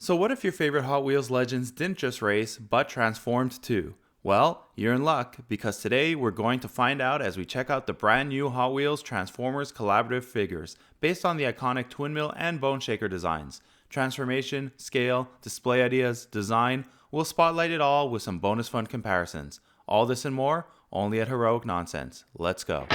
So what if your favorite Hot Wheels legends didn't just race, but transformed too? Well, you're in luck, because today we're going to find out as we check out the brand new Hot Wheels Transformers collaborative figures, based on the iconic Twin Mill and Bone Shaker designs. Transformation, scale, display ideas, design, we'll spotlight it all with some bonus fun comparisons. All this and more, only at Heroic Nonsense. Let's go.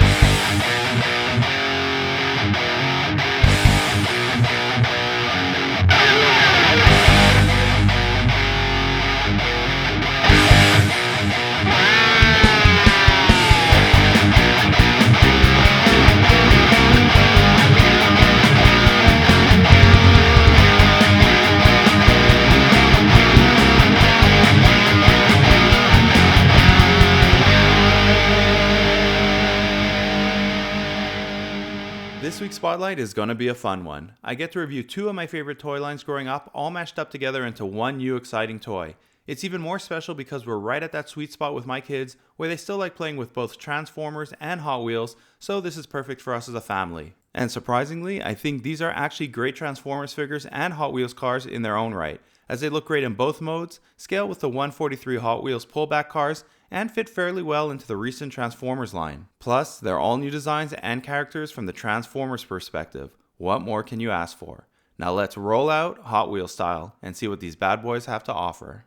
This week's Spotlight is going to be a fun one. I get to review two of my favorite toy lines growing up, all mashed up together into one new exciting toy. It's even more special because we're right at that sweet spot with my kids where they still like playing with both Transformers and Hot Wheels, so this is perfect for us as a family. And surprisingly, I think these are actually great Transformers figures and Hot Wheels cars in their own right, as they look great in both modes, scale with the 143 Hot Wheels pullback cars, and fit fairly well into the recent Transformers line. Plus, they're all new designs and characters from the Transformers perspective. What more can you ask for? Now let's roll out Hot Wheels style and see what these bad boys have to offer.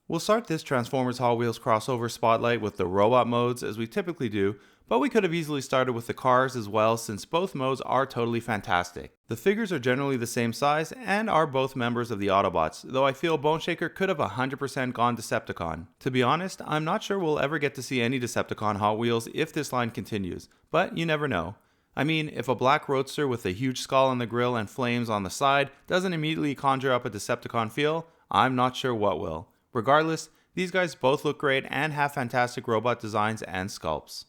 We'll start this Transformers Hot Wheels crossover spotlight with the robot modes as we typically do, but we could have easily started with the cars as well since both modes are totally fantastic. The figures are generally the same size and are both members of the Autobots, though I feel Bone Shaker could have 100% gone Decepticon. To be honest, I'm not sure we'll ever get to see any Decepticon Hot Wheels if this line continues, but you never know. I mean, if a black roadster with a huge skull on the grille and flames on the side doesn't immediately conjure up a Decepticon feel, I'm not sure what will. Regardless, these guys both look great and have fantastic robot designs and sculpts.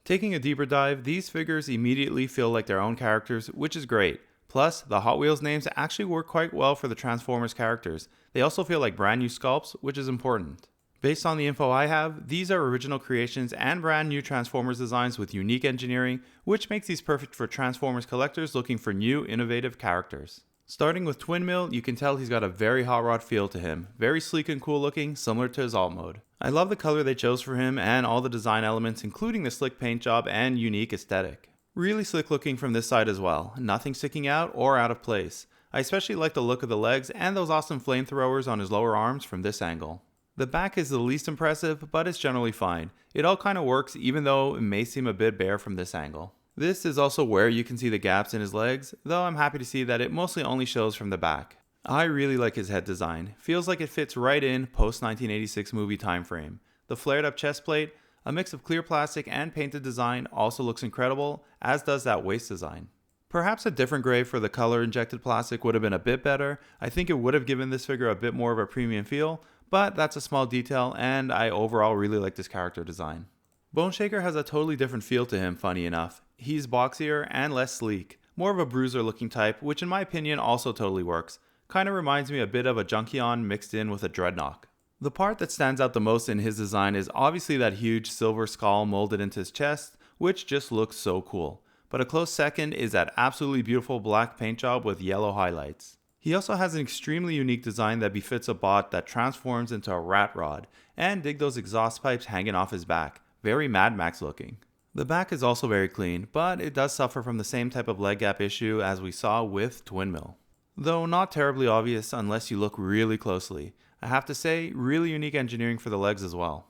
Taking a deeper dive, these figures immediately feel like their own characters, which is great. Plus, the Hot Wheels names actually work quite well for the Transformers characters. They also feel like brand new sculpts, which is important. Based on the info I have, these are original creations and brand new Transformers designs with unique engineering, which makes these perfect for Transformers collectors looking for new, innovative characters. Starting with Twin Mill, you can tell he's got a very hot rod feel to him, very sleek and cool looking, similar to his alt mode. I love the color they chose for him and all the design elements, including the slick paint job and unique aesthetic. Really slick looking from this side as well, nothing sticking out or out of place. I especially like the look of the legs and those awesome flamethrowers on his lower arms from this angle. The back is the least impressive, but it's generally fine. It all kind of works even though it may seem a bit bare from this angle. This is also where you can see the gaps in his legs, though I'm happy to see that it mostly only shows from the back. I really like his head design. Feels like it fits right in post-1986 movie time frame. The flared up chest plate, a mix of clear plastic and painted design also looks incredible, as does that waist design. Perhaps a different gray for the color injected plastic would have been a bit better. I think it would have given this figure a bit more of a premium feel, but that's a small detail and I overall really like this character design. Bone Shaker has a totally different feel to him, funny enough. He's boxier and less sleek, more of a bruiser looking type, which in my opinion also totally works. Kinda reminds me a bit of a Junkion mixed in with a Dreadnought. The part that stands out the most in his design is obviously that huge silver skull molded into his chest, which just looks so cool. But a close second is that absolutely beautiful black paint job with yellow highlights. He also has an extremely unique design that befits a bot that transforms into a rat rod, and dig those exhaust pipes hanging off his back. Very Mad Max looking. The back is also very clean, but it does suffer from the same type of leg gap issue as we saw with Twin Mill. Though not terribly obvious unless you look really closely. I have to say, really unique engineering for the legs as well.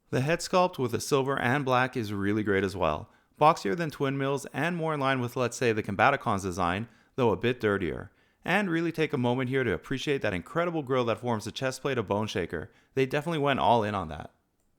The head sculpt with the silver and black is really great as well. Boxier than Twin Mill's and more in line with, let's say, the Combaticons design, though a bit dirtier. And really take a moment here to appreciate that incredible grille that forms the chest plate of Bone Shaker. They definitely went all in on that.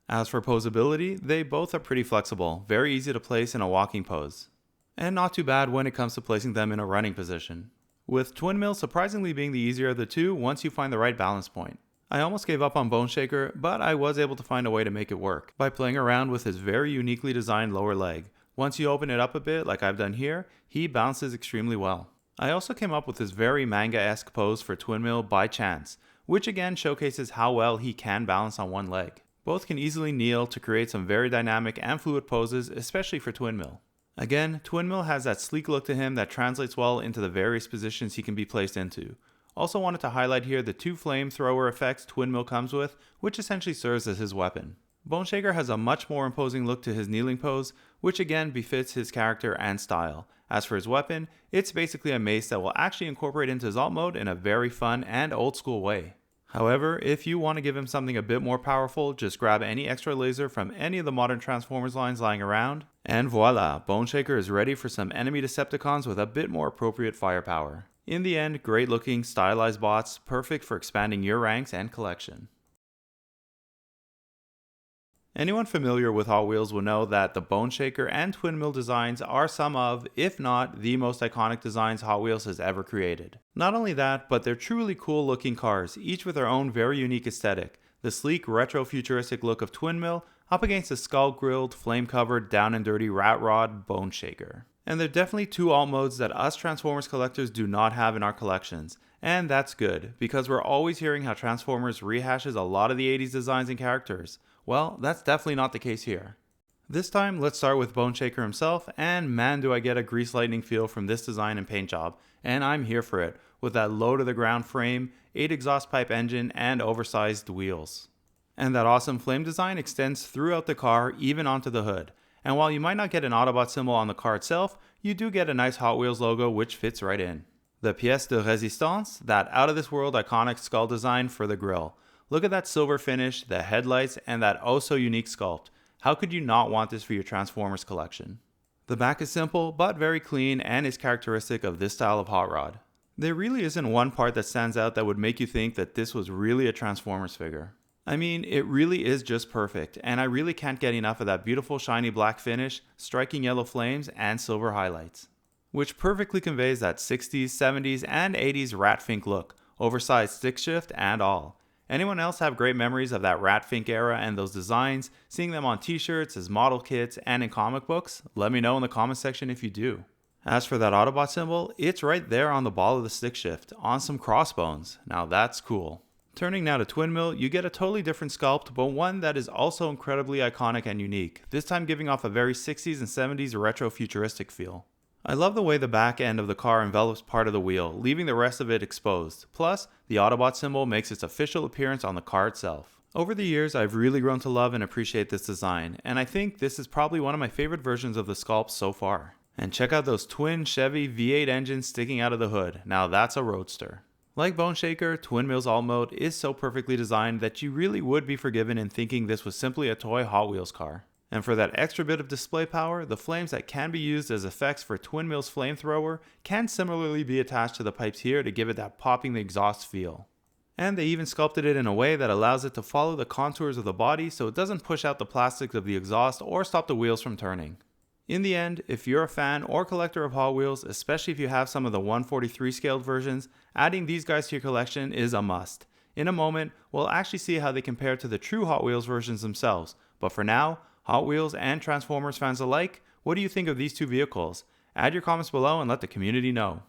As for posability, they both are pretty flexible, very easy to place in a walking pose. And not too bad when it comes to placing them in a running position. With Twin Mill surprisingly being the easier of the two once you find the right balance point. I almost gave up on Bone Shaker, but I was able to find a way to make it work, by playing around with his very uniquely designed lower leg. Once you open it up a bit, like I've done here, he bounces extremely well. I also came up with this very manga-esque pose for Twin Mill by chance, which again showcases how well he can balance on one leg. Both can easily kneel to create some very dynamic and fluid poses, especially for Twin Mill. Again, Twin Mill has that sleek look to him that translates well into the various positions he can be placed into. Also wanted to highlight here the 2 flamethrower effects Twin Mill comes with, which essentially serves as his weapon. Boneshaker has a much more imposing look to his kneeling pose, which again befits his character and style. As for his weapon, it's basically a mace that will actually incorporate into his alt mode in a very fun and old school way. However, if you want to give him something a bit more powerful, just grab any extra laser from any of the modern Transformers lines lying around, and voila, Boneshaker is ready for some enemy Decepticons with a bit more appropriate firepower. In the end, great looking, stylized bots, perfect for expanding your ranks and collection. Anyone familiar with Hot Wheels will know that the Boneshaker and Twin Mill designs are some of, if not the most iconic designs Hot Wheels has ever created. Not only that, but they're truly cool looking cars, each with their own very unique aesthetic. The sleek, retro-futuristic look of Twin Mill up against the skull-grilled, flame-covered, down-and-dirty rat rod Boneshaker. And there are definitely 2 alt modes that us Transformers collectors do not have in our collections. And that's good, because we're always hearing how Transformers rehashes a lot of the 80s designs and characters. Well, that's definitely not the case here. This time, let's start with Boneshaker himself, and man do I get a grease lightning feel from this design and paint job, and I'm here for it, with that low to the ground frame, 8 exhaust pipe engine, and oversized wheels. And that awesome flame design extends throughout the car, even onto the hood. And while you might not get an Autobot symbol on the car itself, you do get a nice Hot Wheels logo which fits right in. The pièce de résistance, that out of this world iconic skull design for the grille. Look at that silver finish, the headlights, and that oh so unique sculpt. How could you not want this for your Transformers collection? The back is simple, but very clean and is characteristic of this style of hot rod. There really isn't one part that stands out that would make you think that this was really a Transformers figure. I mean, it really is just perfect, and I really can't get enough of that beautiful shiny black finish, striking yellow flames, and silver highlights. Which perfectly conveys that 60s, 70s, and 80s Rat Fink look, oversized stick shift and all. Anyone else have great memories of that Rat Fink era and those designs, seeing them on t-shirts, as model kits, and in comic books? Let me know in the comment section if you do. As for that Autobot symbol, it's right there on the ball of the stick shift, on some crossbones. Now that's cool. Turning now to Twin Mill, you get a totally different sculpt, but one that is also incredibly iconic and unique, this time giving off a very 60s and 70s retro-futuristic feel. I love the way the back end of the car envelops part of the wheel, leaving the rest of it exposed. Plus, the Autobot symbol makes its official appearance on the car itself. Over the years, I've really grown to love and appreciate this design, and I think this is probably one of my favorite versions of the sculpt so far. And check out those twin Chevy V8 engines sticking out of the hood. Now that's a roadster. Like Boneshaker, Twin Mill's alt mode is so perfectly designed that you really would be forgiven in thinking this was simply a toy Hot Wheels car. And for that extra bit of display power, the flames that can be used as effects for Twin Mill's flamethrower can similarly be attached to the pipes here to give it that popping the exhaust feel. And they even sculpted it in a way that allows it to follow the contours of the body so it doesn't push out the plastics of the exhaust or stop the wheels from turning. In the end, if you're a fan or collector of Hot Wheels, especially if you have some of the 1/43 scaled versions, adding these guys to your collection is a must. In a moment, we'll actually see how they compare to the true Hot Wheels versions themselves, but for now, Hot Wheels and Transformers fans alike, what do you think of these 2 vehicles? Add your comments below and let the community know.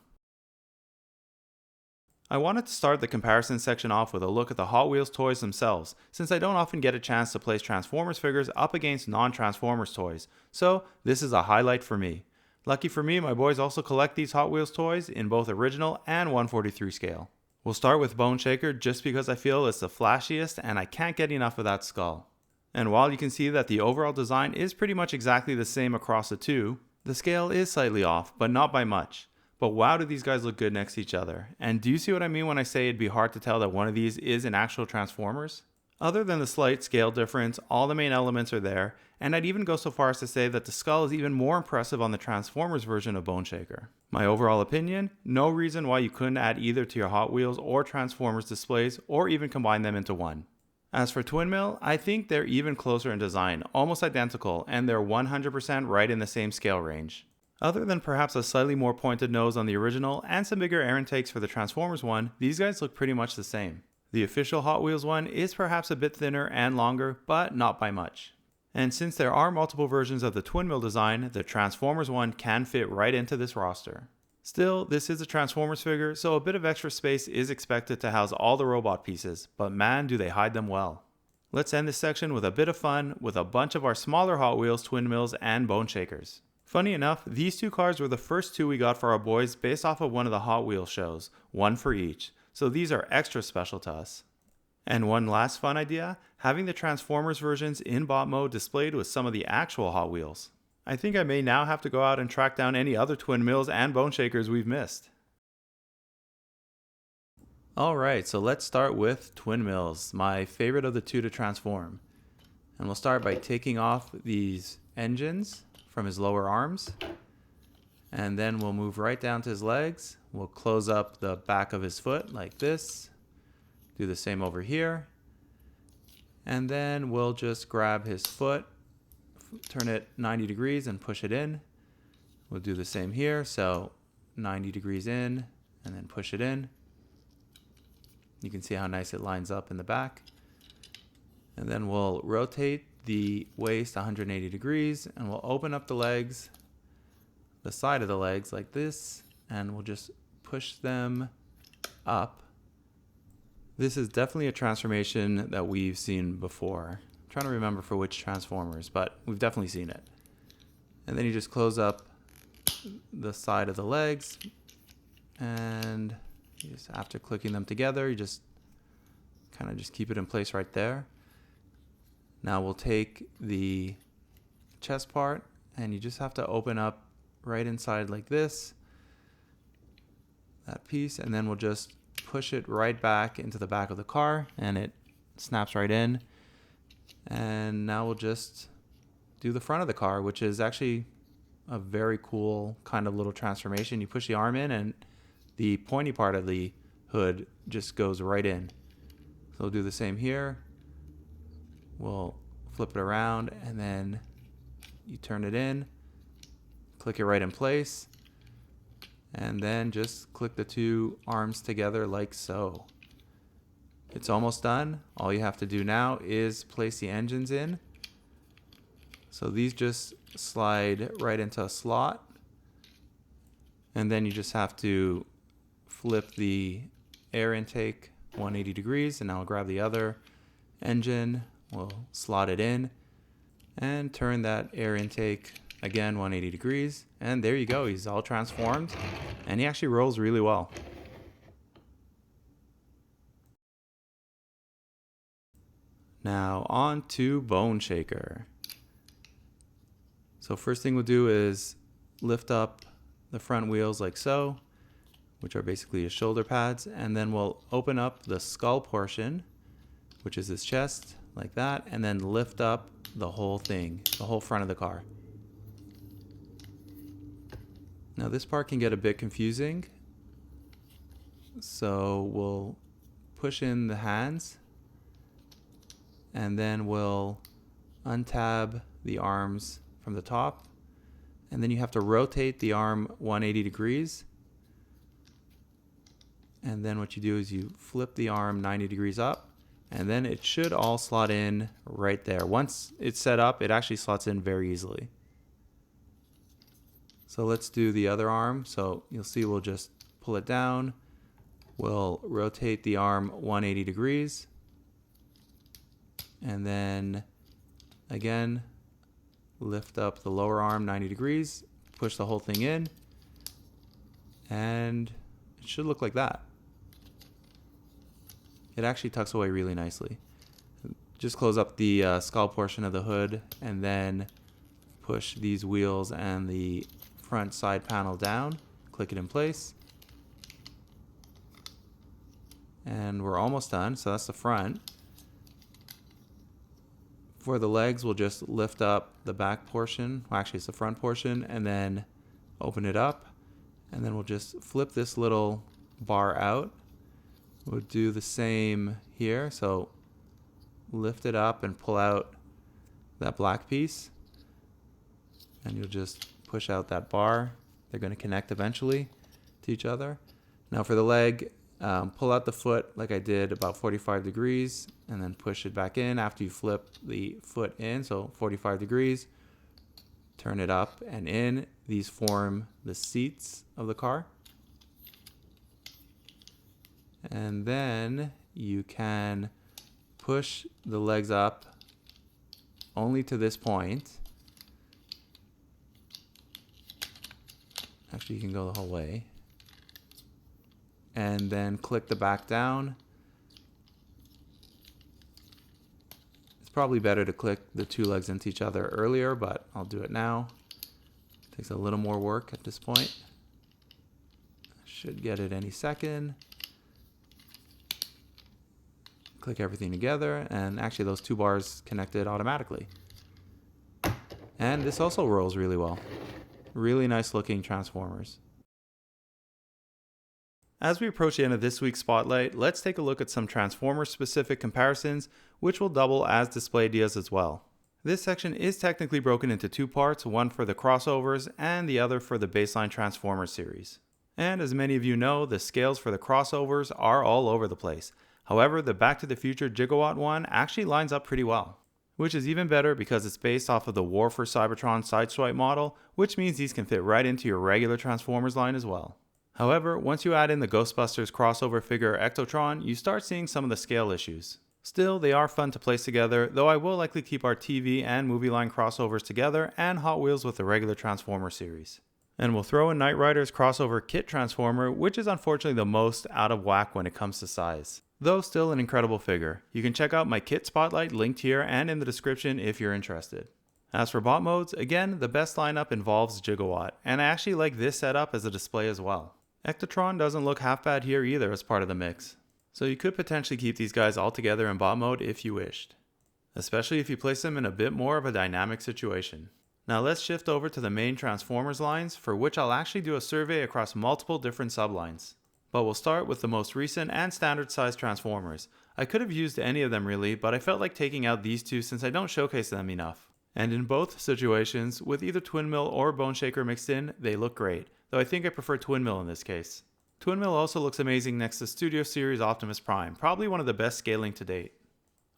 I wanted to start the comparison section off with a look at the Hot Wheels toys themselves, since I don't often get a chance to place Transformers figures up against non-Transformers toys, so this is a highlight for me. Lucky for me, my boys also collect these Hot Wheels toys in both original and 1/43 scale. We'll start with Boneshaker just because I feel it's the flashiest and I can't get enough of that skull. And while you can see that the overall design is pretty much exactly the same across the 2, the scale is slightly off, but not by much. But wow, do these guys look good next to each other. And do you see what I mean when I say it'd be hard to tell that one of these is an actual Transformers? Other than the slight scale difference, all the main elements are there, and I'd even go so far as to say that the skull is even more impressive on the Transformers version of Boneshaker. My overall opinion, no reason why you couldn't add either to your Hot Wheels or Transformers displays, or even combine them into one. As for Twin Mill, I think they're even closer in design, almost identical, and they're 100% right in the same scale range. Other than perhaps a slightly more pointed nose on the original and some bigger air intakes for the Transformers one, these guys look pretty much the same. The official Hot Wheels one is perhaps a bit thinner and longer, but not by much. And since there are multiple versions of the Twin Mill design, the Transformers one can fit right into this roster. Still, this is a Transformers figure, so a bit of extra space is expected to house all the robot pieces, but man do they hide them well. Let's end this section with a bit of fun with a bunch of our smaller Hot Wheels, Twin Mills, and Boneshakers. Funny enough, these two cars were the first two we got for our boys based off of one of the Hot Wheels shows, one for each. So these are extra special to us. And one last fun idea, having the Transformers versions in bot mode displayed with some of the actual Hot Wheels. I think I may now have to go out and track down any other Twin Mills and Bone Shakers we've missed. Alright, so let's start with Twin Mills, my favorite of the two to transform. And we'll start by taking off these engines from his lower arms. And then we'll move right down to his legs. We'll close up the back of his foot like this. Do the same over here. And then we'll just grab his foot, turn it 90 degrees and push it in. We'll do the same here. So 90 degrees in and then push it in. You can see how nice it lines up in the back. And then we'll rotate the waist 180 degrees and we'll open up the legs, the side of the legs like this, and we'll just push them up. This is definitely a transformation that we've seen before. I'm trying to remember for which Transformers, but we've definitely seen it. And then you just close up the side of the legs, and just after clicking them together, you just kind of just keep it in place right there. Now we'll take the chest part, and you just have to open up right inside like this, that piece, and then we'll just push it right back into the back of the car, and it snaps right in. And now we'll just do the front of the car, which is actually a very cool kind of little transformation. You push the arm in and the pointy part of the hood just goes right in. So we'll do the same here. We'll flip it around and then you turn it in, click it right in place, and then just click the two arms together like so. It's almost done. All you have to do now is place the engines in. So these just slide right into a slot. And then you just have to flip the air intake 180 degrees, and now I'll grab the other engine, we'll slot it in, and turn that air intake again 180 degrees. And there you go, he's all transformed, and he actually rolls really well. Now on to Bone Shaker. So first thing we'll do is lift up the front wheels like so, which are basically his shoulder pads, and then we'll open up the skull portion, which is his chest, like that, and then lift up the whole thing, the whole front of the car. Now this part can get a bit confusing, so we'll push in the hands, and then we'll untab the arms from the top, and then you have to rotate the arm 180 degrees. And then what you do is you flip the arm 90 degrees up, and then it should all slot in right there. Once it's set up, it actually slots in very easily. So let's do the other arm. So you'll see we'll just pull it down. We'll rotate the arm 180 degrees. And then again, lift up the lower arm 90 degrees, push the whole thing in, and it should look like that. It actually tucks away really nicely. Just close up the skull portion of the hood and then push these wheels and the front side panel down, click it in place, and we're almost done. So that's the front. For the legs, we'll just lift up the back portion, well, actually it's the front portion, and then open it up, and then we'll just flip this little bar out. We'll do the same here, so lift it up and pull out that black piece, and you'll just push out that bar. They're going to connect eventually to each other. Now for the leg, pull out the foot like I did about 45 degrees and then push it back in after you flip the foot in, so 45 degrees. Turn it up and in. These form the seats of the car. And then you can push the legs up only to this point. Actually, you can go the whole way. And then click the back down. It's probably better to click the two legs into each other earlier, but I'll do it now. Takes a little more work at this point. Should get it any second. Click everything together, and actually those two bars connected automatically. And this also rolls really well. Really nice looking Transformers. As we approach the end of this week's Spotlight, let's take a look at some Transformers specific comparisons, which will double as display ideas as well. This section is technically broken into two parts, one for the crossovers and the other for the baseline Transformers series. And as many of you know, the scales for the crossovers are all over the place. However, the Back to the Future Gigawatt one actually lines up pretty well. Which is even better because it's based off of the War for Cybertron Sideswipe model, which means these can fit right into your regular Transformers line as well. However, once you add in the Ghostbusters crossover figure Ectotron, you start seeing some of the scale issues. Still, they are fun to place together, though I will likely keep our TV and movie line crossovers together and Hot Wheels with the regular Transformer series. And we'll throw in Knight Rider's crossover Kit Transformer, which is unfortunately the most out of whack when it comes to size. Though still an incredible figure. You can check out my kit spotlight linked here and in the description if you're interested. As for bot modes, again, the best lineup involves Gigawatt, and I actually like this setup as a display as well. Ectotron doesn't look half bad here either as part of the mix. So you could potentially keep these guys all together in bot mode if you wished. Especially if you place them in a bit more of a dynamic situation. Now let's shift over to the main Transformers lines, for which I'll actually do a survey across multiple different sublines. But we'll start with the most recent and standard size Transformers. I could have used any of them really, but I felt like taking out these two since I don't showcase them enough. And in both situations, with either Twin Mill or Bone Shaker mixed in, they look great, though I think I prefer Twin Mill in this case. Twin Mill also looks amazing next to Studio Series Optimus Prime, probably one of the best scaling to date.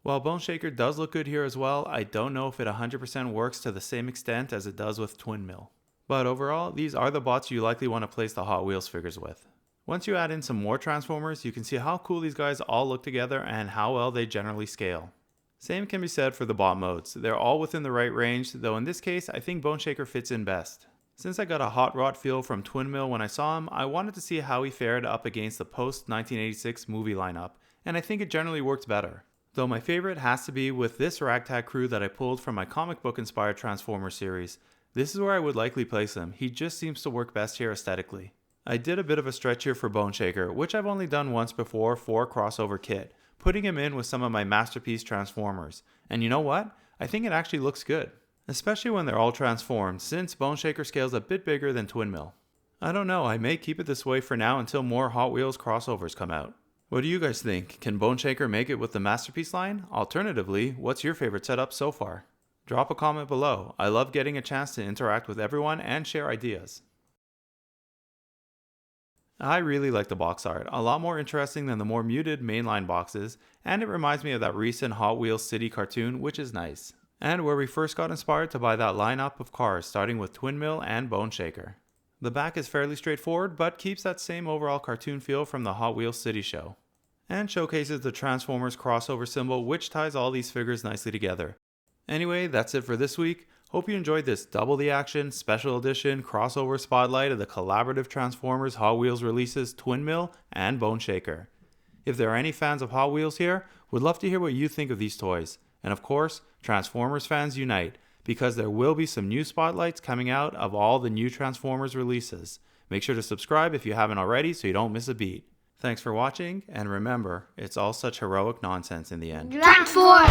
While Bone Shaker does look good here as well, I don't know if it 100% works to the same extent as it does with Twin Mill. But overall, these are the bots you likely want to place the Hot Wheels figures with. Once you add in some more Transformers, you can see how cool these guys all look together and how well they generally scale. Same can be said for the bot modes. They're all within the right range, though in this case, I think Bone Shaker fits in best. Since I got a hot rod feel from Twin Mill when I saw him, I wanted to see how he fared up against the post-1986 movie lineup, and I think it generally worked better. Though my favorite has to be with this ragtag crew that I pulled from my comic book inspired Transformers series. This is where I would likely place him. He just seems to work best here aesthetically. I did a bit of a stretch here for Bone Shaker, which I've only done once before for a crossover kit, putting him in with some of my masterpiece Transformers. And you know what? I think it actually looks good. Especially when they're all transformed, since Bone Shaker scales a bit bigger than Twin Mill. I don't know, I may keep it this way for now until more Hot Wheels crossovers come out. What do you guys think? Can Bone Shaker make it with the Masterpiece line? Alternatively, what's your favorite setup so far? Drop a comment below. I love getting a chance to interact with everyone and share ideas. I really like the box art, a lot more interesting than the more muted mainline boxes, and it reminds me of that recent Hot Wheels City cartoon, which is nice. And where we first got inspired to buy that lineup of cars, starting with Twin Mill and Bone Shaker. The back is fairly straightforward, but keeps that same overall cartoon feel from the Hot Wheels City show. And showcases the Transformers crossover symbol, which ties all these figures nicely together. Anyway, that's it for this week. Hope you enjoyed this double the action, special edition, crossover spotlight of the collaborative Transformers Hot Wheels releases Twin Mill and Bone Shaker. If there are any fans of Hot Wheels here, would love to hear what you think of these toys. And of course, Transformers fans unite, because there will be some new spotlights coming out of all the new Transformers releases. Make sure to subscribe if you haven't already so you don't miss a beat. Thanks for watching, and remember, it's all such heroic nonsense in the end. Transform!